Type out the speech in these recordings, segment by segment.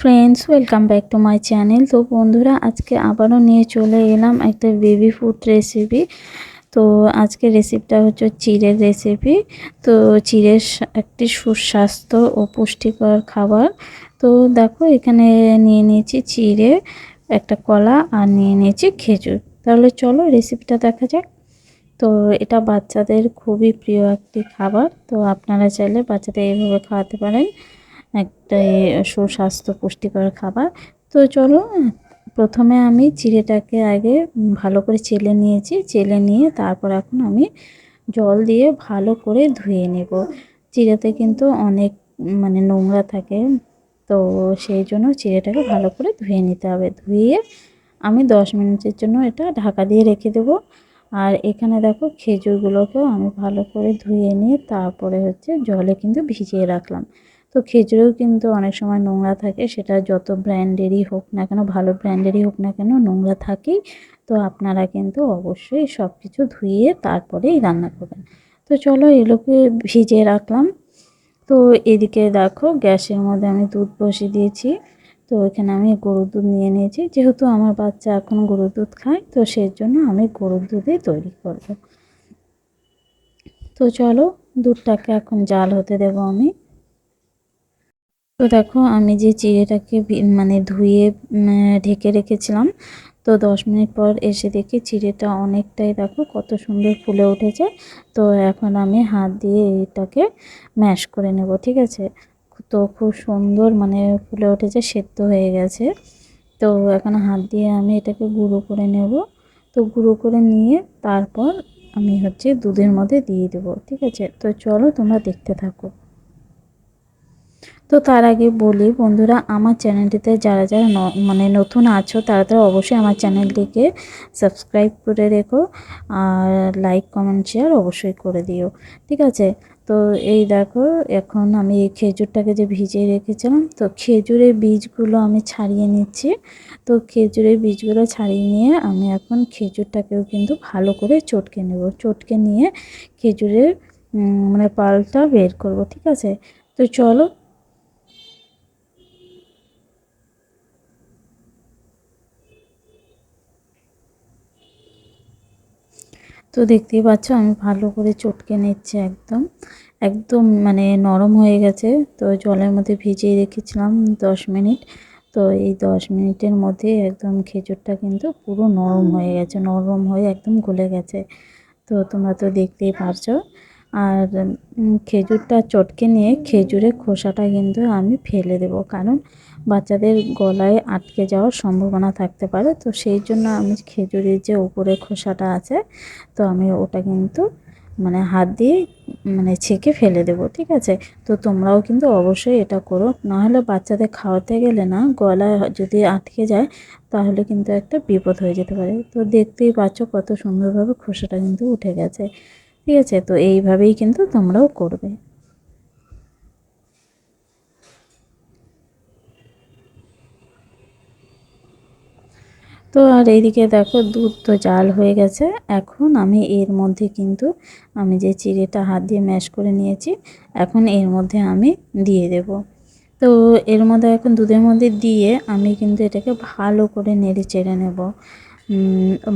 Friends, welcome back to my channel. তো বন্ধুরা, আজকে আবারও নিয়ে চলে এলাম একটা বেবি ফুড রেসিপি। তো আজকে রেসিপিটা হচ্ছে চিড়ের রেসিপি। তো চিড়ের একটি সুস্বাস্থ্য ও পুষ্টিকর খাবার। তো দেখো, এখানে নিয়ে নিয়েছি চিড়ে, একটা কলা, আর নিয়ে নিয়েছি খেজুর। তাহলে চলো রেসিপিটা দেখা যাক। তো এটা বাচ্চাদের খুবই প্রিয় একটি খাবার। তো আপনারা চাইলে বাচ্চাদের এইভাবে খাওয়াতে পারেন, একটা সুস্বাস্থ্য পুষ্টিকর খাবার। তো চলো, প্রথমে আমি চিড়েটাকে আগে ভালো করে চেলে নিয়েছি। চেলে নিয়ে তারপর এখন আমি জল দিয়ে ভালো করে ধুয়ে নেব। চিড়েতে কিন্তু অনেক নোংরা থাকে, তো সেই জন্য চিড়েটাকে ভালো করে ধুয়ে নিতে হবে। ধুয়ে আমি 10 মিনিটের জন্য এটা ঢাকা দিয়ে রেখে দেব। আর এখানে দেখো, খেজুরগুলোকেও আমি ভালো করে ধুয়ে নিয়ে তারপরে জলে কিন্তু ভিজিয়ে রাখলাম। তো খেজুরেও কিন্তু অনেক সময় নোংরা থাকে, সেটা যত ব্র্যান্ডেরই হোক না কেন, ভালো ব্র্যান্ডেরই হোক না কেন, নোংরা থাকেই। তো আপনারা কিন্তু অবশ্যই সব কিছু ধুয়ে তারপরেই রান্না করবেন। তো চলো, এগুলোকে ভিজিয়ে রাখলাম। তো এদিকে দেখো, গ্যাসের মধ্যে আমি দুধ বসিয়ে দিয়েছি। তো এখানে আমি গরুর দুধ নিয়ে নিয়েছি, যেহেতু আমার বাচ্চা এখন গরুর দুধ খায়, তো সেই জন্য আমি গরুর দুধে তৈরি করব। তো চলো, দুধটাকে এখন জাল হতে দেব আমি। তো দেখো, আমি যে চিড়েটাকে ধুয়ে ঢেকে রেখেছিলাম, তো 10 মিনিট পর এসে দেখি চিড়েটা অনেকটাই, দেখো কত সুন্দর ফুলে উঠেছে। তো এখন আমি হাত দিয়ে এটাকে ম্যাশ করে নেব, ঠিক আছে। তো খুব সুন্দর ফুলে উঠেছে, সেদ্ধ হয়ে গেছে। তো এখন হাত দিয়ে আমি এটাকে গুঁড়ো করে নেব। তো গুঁড়ো করে নিয়ে তারপর আমি দুধের মধ্যে দিয়ে দেবো, ঠিক আছে। তো চলো, তোমরা দেখতে থাকো। তো তার আগে বলি বন্ধুরা, আমার চ্যানেলটিতে যারা যারা নতুন আছো, তারা তারা অবশ্যই আমার চ্যানেলটিকে সাবস্ক্রাইব করে রেখো, আর লাইক কমেন্ট শেয়ার অবশ্যই করে দিও, ঠিক আছে। তো এই দেখো, এখন আমি এই খেজুরটাকে যে ভিজিয়ে রেখেছিলাম, তো খেজুরের বীজগুলো আমি ছাড়িয়ে নিচ্ছি। তো খেজুরের বীজগুলো ছাড়িয়ে নিয়ে আমি এখন খেজুরটাকেও কিন্তু ভালো করে চটকে নেব। চটকে নিয়ে খেজুরের পাল্পটা বের করব, ঠিক আছে। তো চলো। তো দেখতেই পাচ্ছ, আমি ভালো করে চটকে নিচ্ছি, একদম একদম নরম হয়ে গেছে। তো জলের মধ্যে ভিজিয়ে রেখেছিলাম 10 মিনিট। তো এই 10 মিনিটের মধ্যে একদম খেজুরটা কিন্তু পুরো নরম হয়ে গেছে, নরম হয়ে একদম গলে গেছে। তো তোমরা তো দেখতেই পারছো। আর খেজুরটা চটকে নিয়ে খেজুরের খোসাটা কিন্তু আমি ফেলে দেব, কারণ বাচ্চাদের গলায় আটকে যাওয়ার সম্ভাবনা থাকতে পারে। তো সেই জন্য আমি খেজুরের যে উপরে খোসাটা আছে, তো আমি ওটা কিন্তু হাত দিয়ে ছেঁকে ফেলে দেব, ঠিক আছে। তো তোমরাও কিন্তু অবশ্যই এটা করো, নাহলে বাচ্চাদের খাওয়াতে গেলে না, গলায় যদি আটকে যায়, তাহলে কিন্তু একটা বিপদ হয়ে যেতে পারে। তো দেখতেই পাচ্ছ কত সুন্দরভাবে খোসাটা কিন্তু উঠে গেছে, ঠিক আছে। তো এইভাবেই কিন্তু তোমরাও করবে। তো আর এইদিকে দেখো, দুধ তো জাল হয়ে গেছে। এখন আমি এর মধ্যে কিন্তু আমি যে চিড়েটা হাত দিয়ে ম্যাশ করে নিয়েছি, এখন এর মধ্যে আমি দিয়ে দেব। তো এর মধ্যে এখন দুধের মধ্যে দিয়ে আমি কিন্তু এটাকে ভালো করে নেড়ে চেড়ে নেব।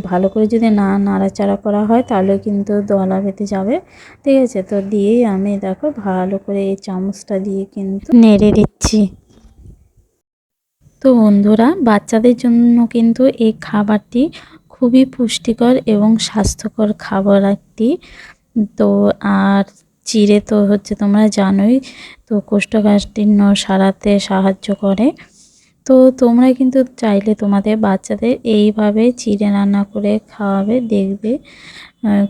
ভালো করে যদি না নাড়াচাড়া করা হয়, তাহলে কিন্তু দলা বেঁধে যাবে, ঠিক আছে। তো দিয়েই আমি দেখো ভালো করে এই চামচটা দিয়ে কিন্তু নেড়ে দিচ্ছি। তো বন্ধুরা, বাচ্চাদের জন্য কিন্তু এই খাবারটি খুবই পুষ্টিকর এবং স্বাস্থ্যকর খাবার একটি। তো আর চিড়ে তো তোমরা জানোই, তো কোষ্ঠকাঠিন্য সারাতে সাহায্য করে। তো তোমরা কিন্তু চাইলে তোমাদের বাচ্চাদের এইভাবে চিড়ে রান্না করে খাওয়াবে, দেখবে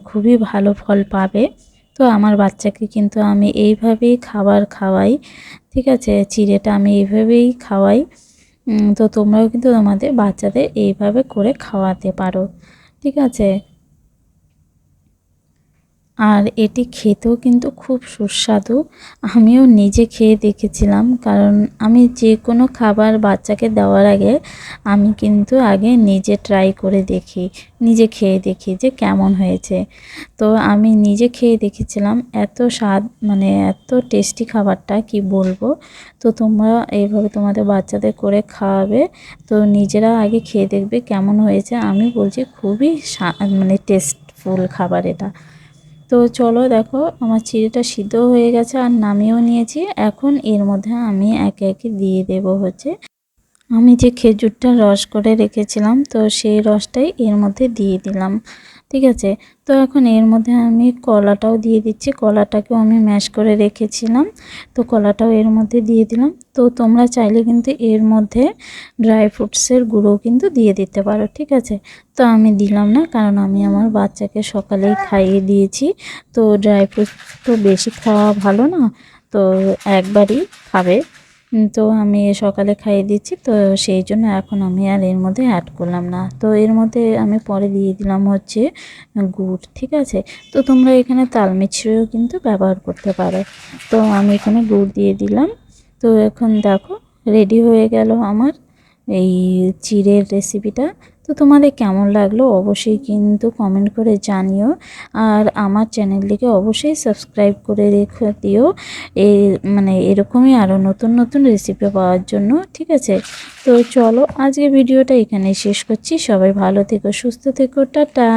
খুবই ভালো ফল পাবে। তো আমার বাচ্চাকে কিন্তু আমি এইভাবেই খাবার খাওয়াই, ঠিক আছে। চিড়েটা আমি এইভাবেই খাওয়াই। তো তোমরাও কিন্তু তোমাদের বাচ্চাদের এইভাবে করে খাওয়াতে পারো, ঠিক আছে। আর এটি খেতেও কিন্তু খুব সুস্বাদু। আমিও নিজে খেয়ে দেখেছিলাম, কারণ আমি যে কোনো খাবার বাচ্চাকে দেওয়ার আগে আমি কিন্তু আগে নিজে ট্রাই করে দেখি, নিজে খেয়ে দেখি যে কেমন হয়েছে। তো আমি নিজে খেয়ে দেখেছিলাম, এত স্বাদ, মানে এত টেস্টি খাবারটা কি বলবো। তো তোমরা এইভাবে তোমাদের বাচ্চাদের করে খাওয়াবে, তো নিজেরা আগে খেয়ে দেখবে কেমন হয়েছে। আমি বলছি খুবই মানে টেস্টফুল খাবার এটা। তো চলো দেখো আমার চিড়েটা সিদ্ধ হয়ে গেছে আর নামিয়েও নিয়েছি। এখন এর মধ্যে আমি একে একে দিয়ে দেব হচ্ছে আমি যে খেজুরটা রস করে রেখেছিলাম, তো সেই রসটাই এর মধ্যে দিয়ে দিলাম। ঠিক আছে, তো এখন এর মধ্যে আমি কলাটাও দিয়ে দিচ্ছি। কলাটাকেও আমি ম্যাশ করে রেখেছিলাম, তো কলাটাও এর মধ্যে দিয়ে দিলাম। তো তোমরা চাইলে কিন্তু এর মধ্যে ড্রাই ফ্রুটসের গুঁড়ো কিন্তু দিয়ে দিতে পারো। ঠিক আছে, তো আমি দিলাম না, কারণ আমি আমার বাচ্চাকে সকালেই খাইয়ে দিয়েছি। তো ড্রাই ফ্রুটস তো বেশি খাওয়া ভালো না, তো একবারই খাবে। তো আমি সকালে খাইয়ে দিচ্ছি, তো সেই জন্য এখন আমি আর এর মধ্যে অ্যাড করলাম না। তো এর মধ্যে আমি পরে দিয়ে দিলাম হচ্ছে গুড়। ঠিক আছে, তো তোমরা এখানে তাল মিছরিও কিন্তু ব্যবহার করতে পারো। তো আমি এখানে গুড় দিয়ে দিলাম। তো এখন দেখো রেডি হয়ে গেল আমার এই চিড়ের রেসিপিটা। তো তোমাদের কেমন লাগলো অবশ্যই কিন্তু কমেন্ট করে জানিও। আর আমার চ্যানেলটিকে অবশ্যই সাবস্ক্রাইব করে রেখে দিও, এই মানে এরকমই আরও নতুন নতুন রেসিপি পাওয়ার জন্য। ঠিক আছে, তো চলো আজকে ভিডিওটা এখানেই শেষ করছি। সবাই ভালো থেকো, সুস্থ থেকো, টাটা।